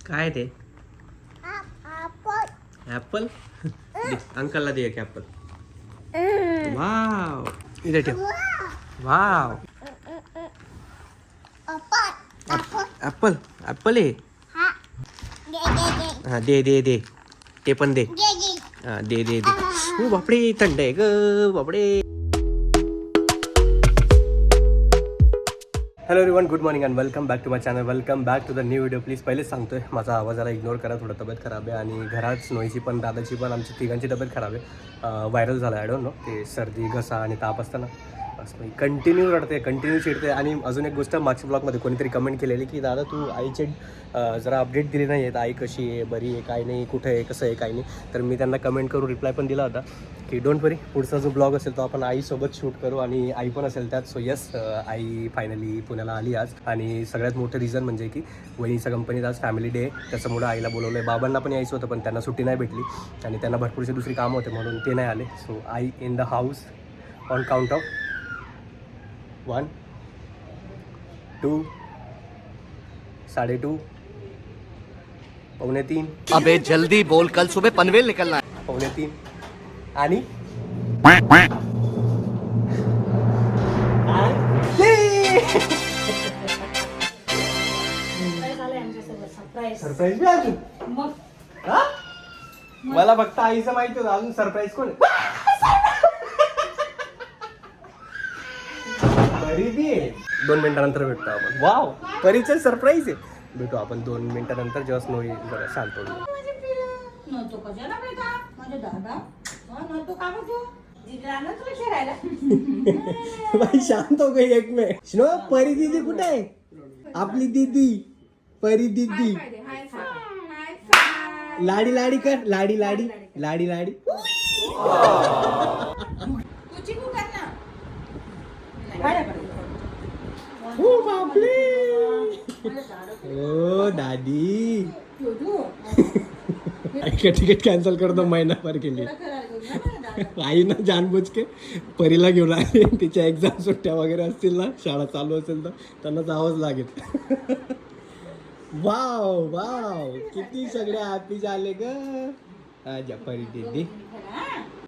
काय ते ऍपल अंकलला दे एक ऍपल. वाव इथे ठेव. वाव ऍपल ऍपल आहे. हा दे दे दे ते पण दे. हा दे दे दे. ओ बापडे थंड आहे ग बापडे. Hello everyone, good morning and welcome back to my channel. Welcome back to the new video. Please पहिलेच सांगतोय माझा आवाज जरा इग्नोर करा, थोडं तब्येत खराब आहे आणि घरात स्नोईची पण दादाची पण आमची तिघांची तब्येत खराब आहे. व्हायरल झाला आय डोंट नो, ते सर्दी घसा आणि ताप असताना असं कंटिन्यू रडते, कंटिन्यू चिडते. आणि अजून एक गोष्ट, मागच्या ब्लॉगमध्ये कोणीतरी कमेंट केलेली की दादा तू आईचे जरा अपडेट दिली नाही आहेत, आई कशी आहे, बरी आहे, काय नाही, कुठे आहे, कसं आहे, काय नाही. तर मी त्यांना कमेंट करून रिप्लाय पण दिला होता की डोंट वरी, पुढचा जो ब्लॉग असेल तो आपण आईसोबत शूट करू आणि आई पण असेल त्यात. सो येस, आई फायनली पुण्याला आली आज. आणि सगळ्यात मोठं रिझन म्हणजे की वहिनीच्या कंपनीत आज फॅमिली डे आहे, त्याच्यामुळं आईला बोलवलं आहे. बाबांना पण यायचं होतं पण त्यांना सुट्टी नाही भेटली आणि त्यांना भरपूरशी दुसरी कामं होते म्हणून ते नाही आले. So I in the house on count of 1 2 2:30 2:45. अबे जल्दी बोल, कल सुबह पनवेल निकलना है. 2:45 आणि सरप्राईज बी अजून. हा? मला फक्त आईचं माहिती होतं, अजून सरप्राईज कोण आहे? परी बी आहे. 2 मिनिटानंतर भेटतो आपण. वाव, परीचं सरप्राईज आहे. भेटू आपण 2 मिनिटानंतर जेव्हा स्नो जरा शांत होईल. भाई शांत हो गई एक में. स्नो, परी दीदी कुठे आहे? आपली दीदी परी दीदी. लाडी लाडी कर, लाडी लाडी लाडी लाडी. ओ बापरे, ओ दादी. तिकीट कॅन्सल करतो महिनाभर के लिए. आई ना जानबूज के परीला घेऊन आली. तिच्या एक्झाम सुट्ट्या वगैरे असतील ना, शाळा चालू असेल तर त्यांना जावंच लागेल. वाव वाव, किती सगळे हॅपी झाले ग परी दीदी.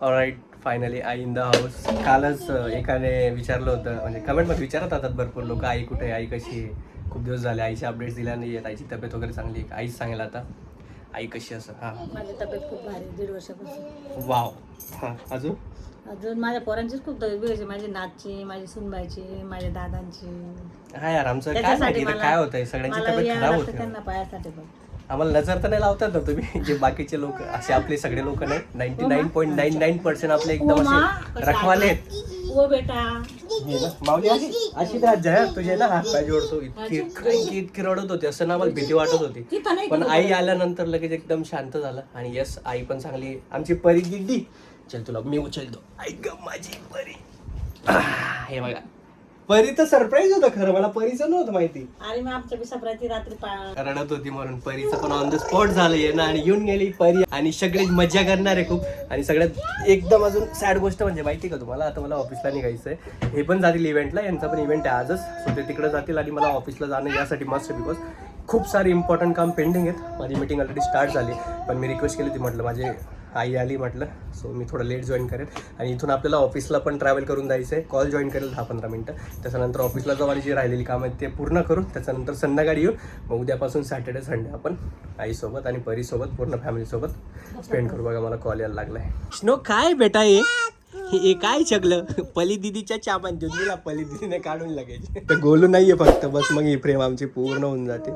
All right, finally I in the house. कालच एकाने विचारलं होतं, म्हणजे कमेंटमध्ये विचारत राहतात भरपूर लोक, आई कुठे आहे, आई कशी आहे. खूप दिवस झाले आईचे अपडेट्स दिल्या नाही आहेत. आईची तब्येत वगैरे चांगली आहे. आईच सांगेल आता आई कशी असं. हां, माझी तब्येत खूप भारी 1.5 वर्षापासून. वाव. हां, अजून माझ्या पोरांचीच खूप तब्येत बिघडायची, माझी नातची, माझी सुनबाईची, माझ्या दादांची. हा यार, आमचं काय माहिती काय होतंय, सगळ्यांची तब्येत खराब होते. त्यांना पायासाठी पण आम्हाला नजर तर नाही लावतात ना तुम्ही, जे बाकीचे लोक असे आपले सगळे लोक नाही. 99.99% आपले एकदम असे रखवाले आहेत. ओ बेटा, माऊली अशी तर जया तुझे ना हात पाय जोडतो. इतकी रडत होती, असं ना मला भीती वाटत होती. पण आई आल्यानंतर लगेच एकदम शांत झालं. आणि यस, आई पण चांगली. आमची परी दिदी, चल तुला मी उचलतो. ऐक माझी परी. हे बघा, परी तर सरप्राईज होतं खरं, मला परीचं नव्हतं माहिती. अरे मग आमच्या बिसापराची रात्री रडत होती म्हणून परीचं पण ऑन द स्पॉट झालं ना, आणि येऊन गेली परी. आणि सगळे मजा करणार आहे खूप. आणि सगळ्यात एकदम अजून सॅड गोष्ट म्हणजे माहिती का तुम्हाला, आता मला ऑफिसला निघायचं आहे. हे पण जातील इव्हेंटला, यांचा पण इव्हेंट आहे आजच. सो ते तिकडे जातील आणि मला ऑफिसला जाणं यासाठी मस्त आहे, बिकॉज खूप सारे इम्पॉर्टंट काम पेंडिंग आहेत. माझी मीटिंग ऑलरेडी स्टार्ट झाली, पण मी रिक्वेस्ट केली होती, म्हटलं माझे आई आली म्हटलं, सो मी थोडं लेट जॉईन करेल. आणि इथून आपल्याला ऑफिसला पण ट्रॅव्हल करून जायचं आहे. कॉल जॉईन करेल 10-15 मिनटं. त्याच्यानंतर ऑफिसला जाऊ आणि जी राहिलेली कामं आहेत ते पूर्ण करू. त्याच्यानंतर संध्याकाळी येऊन मग उद्यापासून सॅटर्डे संडे आपण आईसोबत आणि परीसोबत पूर्ण फॅमिलीसोबत स्पेंड करू. बघा मला कॉल यायला लागलाय. स्नो काय बेटा हे काय सगळं? पली दिदीच्या चापान दिला, पली दिदीने काढून लागायचे. तर गोलू नाहीये फक्त, बस मग ही प्रेम आमची पूर्ण होऊन जाते.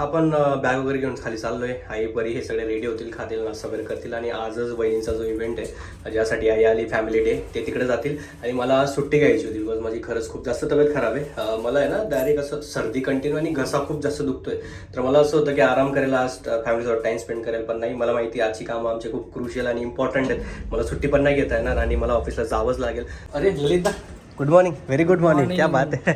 आपण बॅग वगैरे घेऊन खाली चाललोय. आई परी हे सगळे रेडी होतील, खातील, नाश्ता वगैरे करतील. आणि आजच वहिनीचा जो इव्हेंट आहे ज्यासाठी आई आली फॅमिली डे, ते तिकडे जातील. आणि मला सुट्टी घ्यायची होती बिकॉज माझी खरंच खूप जास्त तब्येत खराब आहे. मला आहे ना डायरेक्ट असं सर्दी कंटिन्यू आणि घसा खूप जास्त दुखतोय. तर मला असं होतं की आराम करेल, आज फॅमिलीसोबत टाइम स्पेंड करेल. पण नाही, मला माहिती आजची कामं आमचे खूप क्रुशियल आणि इम्पॉर्टंट आहेत. मला सुट्टी पण नाही घेता येणार आणि मला ऑफिसला जावंच लागेल. अरे Lalita, good morning. Very good morning. क्या बात आहे.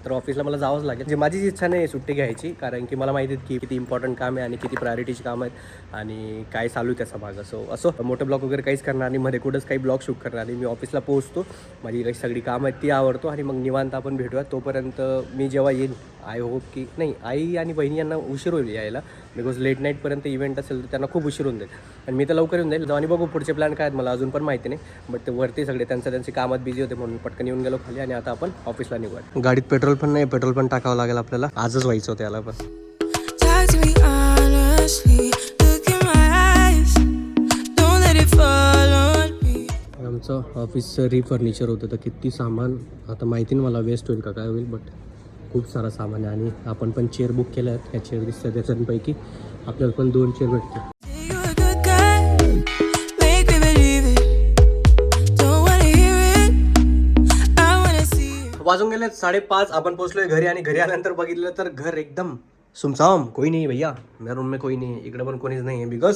तर ऑफिसला मला जावंच लागेल. म्हणजे माझीच इच्छा नाही सुट्टी घ्यायची, कारण की मला माहिती आहे की किती इम्पॉर्टंट काम आहे आणि किती प्रायोरिटीची काम आहेत आणि काय चालू आहे त्याचा भाग. असो मोठे ब्लॉग वगैरे काहीच करणार आणि मध्ये कुठंच काही ब्लॉग शूट करणार आणि मी ऑफिसला पोहोचतो, माझी काही सगळी कामं आहेत ती आवडतो आणि मग निवांत आपण भेटूया. तोपर्यंत मी जेव्हा येईन, आय होप की नाही, आई आणि बहिणी यांना उशीर होईल यायला, बिकॉज लेट नाईटपर्यंत इव्हेंट असेल तर त्यांना खूप उशीर होऊन जाईल आणि मी तर लवकर येऊन जाईल. आणि बघू पुढचे प्लॅन काय आहेत मला अजून पण माहिती नाही, बट ते वरती सगळे त्यांची कामात बिझी होते म्हणून पटकन येऊन गेलो खाली आणि आता आपण ऑफिसला निघूया. गाडीत पेट्रोल पण नाही, पेट्रोल पण टाकावं लागेल आपल्याला, आजच व्हायचं होतं याला पण. Talk to me honestly. Look in my eyes. Don't let it fall on me. आमचं ऑफिसचं रिफर्निचर होतं तर किती सामान आता माहिती नाही मला वेस्ट होईल का काय होईल, बट खूप सारा सामान आहे आणि आपण पण चेअर बुक केल्या आहेत. ह्या चेअर दिसतात त्याच्यापैकी आपल्याला पण 2 चेअर भेटतील. Say you're a good guy. Make me believe it. Don't wanna hear it. I wanna see it. वाजून गेले 5:30. आपण पोहोचलोय घरी आणि घरी आल्यानंतर बघितलं तर घर एकदम सुमसाम, कोई नाही भैया, मेरा रूम में कोई नाही, इकडे पण कोणीच नाही आहे. बिकॉज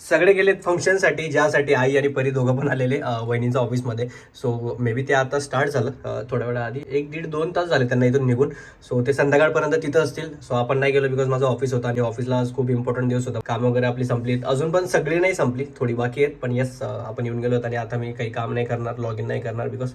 सगळे गेलेत फंक्शनसाठी, ज्यासाठी आई आणि परी दोघं पण आलेले वहिनींच्या ऑफिसमध्ये. सो मे बी ते आता स्टार्ट झालं थोड्या वेळा आधी, 1-1.5-2 तास झाले त्यांना इथून निघून. सो ते संध्याकाळपर्यंत तिथं असतील. सो आपण नाही गेलो बिकॉज माझं ऑफिस होतं आणि ऑफिसला आज खूप इम्पॉर्टंट दिवस होता. काम वगैरे आपली संपली, अजून पण सगळी नाही संपली, थोडी बाकी आहेत. पण येस, आपण येऊन गेलो आणि आता मी काही काम नाही करणार, लॉग इन नाही करणार, बिकॉज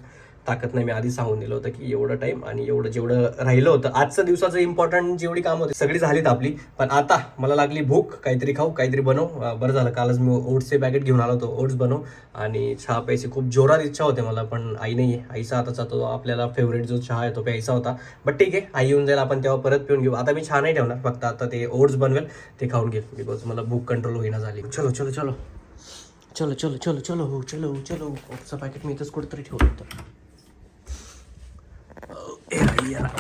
ताकद नाही. मी आधी सांगून दिलं होतं की एवढं टाईम आणि एवढं जेवढं राहिलं होतं आजच्या दिवसाचं इम्पॉर्टंट जेवढी कामं होती सगळी झालीत आपली. पण आता मला लागली भूक, काहीतरी खाऊ, काहीतरी बनव. बरं झालं कालच मी ओट्सचे पॅकेट घेऊन आलो होतो, ओट्स बनव आणि चहा प्यायची खूप जोरात इच्छा होते मला, पण आई नाही आहे. आईचा आताचा तो आपल्याला फेवरेट जो चहा आहे तो प्यायचा होता. बट ठीक आहे, आई येऊन जाईल, आपण तेव्हा परत पिऊन घेऊ. आता मी चहा नाही ठेवणार, फक्त आता ते ओट्स बनवेल ते खाऊन घेईल, बिकॉज मला भूक कंट्रोल होईना झाली. चलो चलो चलो चलो चलो चलो चलो हो चलो चलो. ओट्सचं पॅकेट मी इथंच कुठेतरी ठेवलं होतं.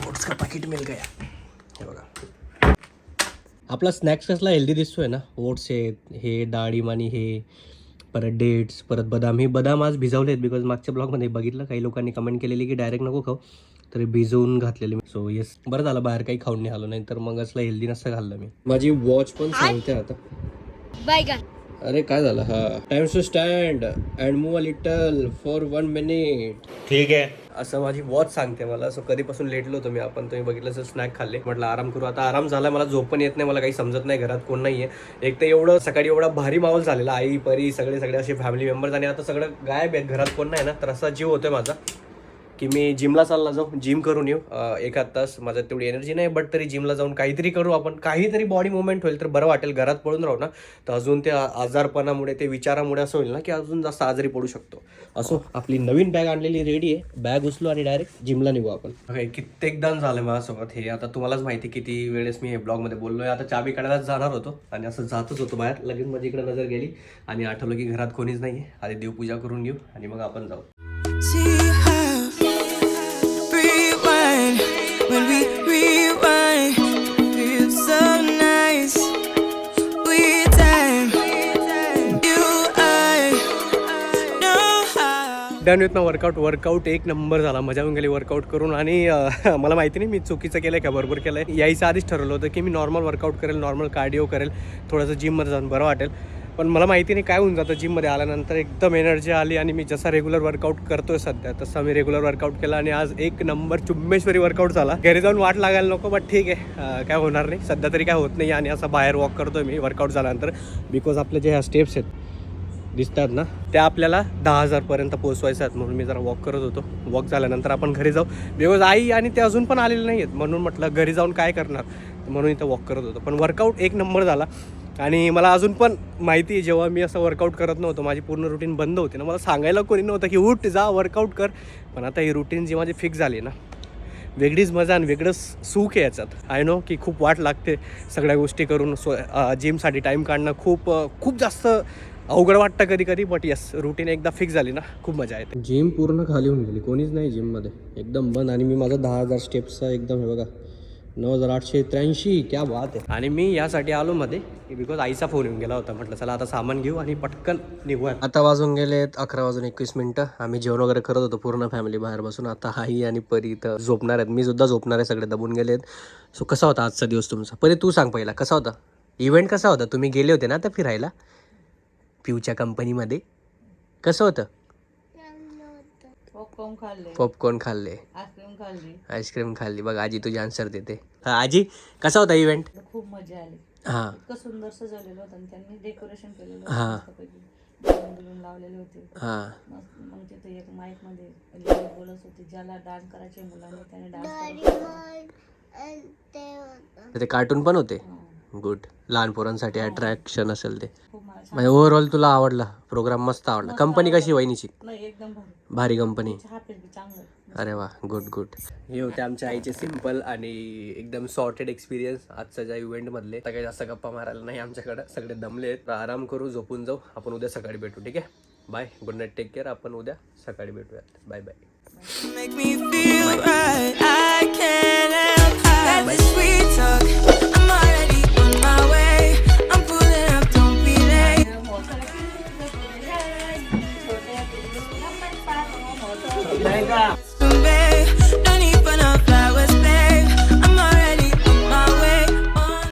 ओट्स का पॅकेट मिल गया. हे बघा आपला स्नॅक्स कसला हेल्दी दिसतोय ना. ओट्स आहेत, हे डाळिंब आणि हे परत डेट्स, परत बदाम. हे बदाम आज भिजवले आहेत बिकॉज मागच्या ब्लॉगमध्ये बघितलं काही लोकांनी कमेंट केलेली की डायरेक्ट नको खाऊ, तरी भिजवून घातलेले मी. सो येस, बरं झालं बाहेर काही खाऊन नाही आलो, नाही तर मग असलं हेल्दी नसतं घाललं मी. माझी वॉच पण सांगते आता. अरे काय झालं, हा time's to stand and move a little for 1 minute. ठीक आहे असं माझी वॉच सांगते मला. सो कधीपासून लेटलो होतो मी, आपण तुम्ही बघितलं सर स्नॅक खाल्ले, म्हटलं आराम करू. आता आराम झाला, मला झोप पण येत नाही, मला काही समजत नाही, घरात कोण नाही आहे. एक तर एवढं सकाळी एवढा भारी माहोल झालेला, आई परी सगळे असे फॅमिली मेंबर्स, आणि आता सगळं गायब आहेत, घरात कोण नाही ना. तर असा जीव होतोय माझा की मी जिमला चालला जाऊ, जिम करून येऊ. 1 तास माझ्यात तेवढी एनर्जी नाही, बट तरी जिमला जाऊन काहीतरी करू आपण, काहीतरी बॉडी मुवमेंट होईल तर बरं वाटेल. घरात पडून राहू ना तर अजून त्या आजारपणामुळे, ते विचारामुळे असं होईल ना की अजून जास्त आजारी पडू शकतो. असो, आपली नवीन बॅग आणलेली रेडी आहे, बॅग उचलू आणि डायरेक्ट जिमला निघू आपण. कित्येकदा झालं माझ्यासोबत हे, आता तुम्हालाच माहिती किती वेळेस मी हे ब्लॉगमध्ये बोललोय. आता चाबी काढायलाच जाणार होतो आणि असं जातच होतो बाहेर, लगेच माझी इकडे नजर गेली आणि आठवलं की घरात कोणीच नाही आहे. आधी देवपूजा करून घेऊ आणि मग आपण जाऊ. See how rewind when we rewind. Feels so nice. We time you I know how. Done with my workout 1 number झाला, मजा येऊन गेली वर्कआउट करून. आणि मला माहिती नाही मी चुकीचं केलं का बरोबर केलं आहे. यायचं आधीच ठरवलं होतं की मी नॉर्मल वर्कआउट करेल, नॉर्मल कार्डिओ करेल, थोडंसं जिममध्ये जाऊन बरं वाटेल. पण मला माहिती नाही काय होऊन जातं, जिममध्ये आल्यानंतर एकदम एनर्जी आली आणि मी जसा रेग्युलर वर्कआउट करतोय सध्या तसा मी रेग्युलर वर्कआउट केला आणि आज 1 नंबर चुम्मेश्वरी वर्कआउट झाला. घरी जाऊन वाट लागायला नको, बट ठीक आहे, काय होणार नाही, सध्या तरी काय होत नाही. आणि असं बाहेर वॉक करतोय मी वर्कआउट झाल्यानंतर, बिकॉज आपले जे ह्या स्टेप्स आहेत दिसतात ना त्या आपल्याला 10,000 पोहोचवायचं आहेत, म्हणून मी जरा वॉक करत होतो. वॉक झाल्यानंतर आपण घरी जाऊ, बिकॉज आई आणि ते अजून पण आलेले नाही आहेत, म्हणून म्हटलं घरी जाऊन काय करणार, म्हणून इथं वॉक करत होतो. पण वर्कआउट 1 नंबर झाला. आणि मला अजून पण माहिती आहे, जेव्हा मी असं वर्कआउट करत नव्हतं, माझी पूर्ण रुटीन बंद होती ना, मला सांगायला कोणी नव्हतं की उठ जा वर्कआउट कर. पण आता ही रुटीन जी माझी फिक्स झाली ना, वेगळीच मजा आणि वेगळंच सुख आहे याच्यात. आय नो की खूप वाट लागते सगळ्या गोष्टी करून. जिमसाठी टाईम काढणं खूप जास्त अवघड वाटतं कधी कधी, बट यस, रुटीन एकदा फिक्स झाली ना खूप मजा येते. जिम पूर्ण खाली होऊन गेली, कोणीच नाही जिममध्ये, एकदम बंद. आणि मी माझा 10,000 स्टेप्सचा एकदम, हे बघा 9,883, क्या बात आहे. आणि मी यासाठी आलो मध्ये बिकॉज आईचा फोन येऊन गेला होता, म्हटलं चला आता सामान घेऊ आणि पटकन निघूया. आता वाजून गेलेत 11:21. आम्ही जेवण वगैरे करत होतो पूर्ण फॅमिली बाहेर बसून. आता आई आणि परी इथं झोपणार आहेत, मी सुद्धा झोपणार आहे, सगळे दबून गेलेत. सो कसा होता आजचा दिवस तुमचा? परी तू सांग पहिला, कसा होता इव्हेंट? कसा होता? तुम्ही गेले होते ना आता फिरायला पिऊच्या कंपनीमध्ये, कसं होतं? पॉपकॉर्न खाल्ले, पॉपकॉर्न खाल्ले, आईस्क्रीम खाल्ली, आईस्क्रीम खाल्ली. बघ आजी तुझी आन्सर देते. हा आजी कसा होता इव्हेंट? खूप मजा आली. हां इतकं सुंदर सजवलेलं होतं आणि त्यांनी डेकोरेशन केलेलं हा. होतं मस्तपैकी. बलून बिलून लावलेले होते हां मस्त. मग तिथे एक माईक मध्ये लेडी बोलत होती, ज्याला डान्स करायचे मुलांनी त्याने डान्स ते कार्टून पण होते. खूप गुड. लहान पोरांसाठी अट्रॅक्शन असेल ते. मला छान म्हणजे ओव्हरऑल तुला आवडला प्रोग्राम? मस्त आवडला. कंपनी कशी वहिनीची? नाही, एकदम भारी. भारी कंपनी. चहा बी चांगलं. अरे वा, गुड गुड. हे होते आमच्या आईचे सिम्पल आणि एकदम सॉर्टेड एक्सपिरियन्स आजच्या ज्या इव्हेंटमधले. आता काही जास्त गप्पा मारायला नाही आमच्याकडे, सगळे दमले आहेत. आराम करू, झोपून जाऊ. आपण उद्या सकाळी भेटू, ठीक आहे? Bye, good night, take care. आपण उद्या सकाळी भेटूयात. Bye bye. Make me feel right. I can't help how this sweet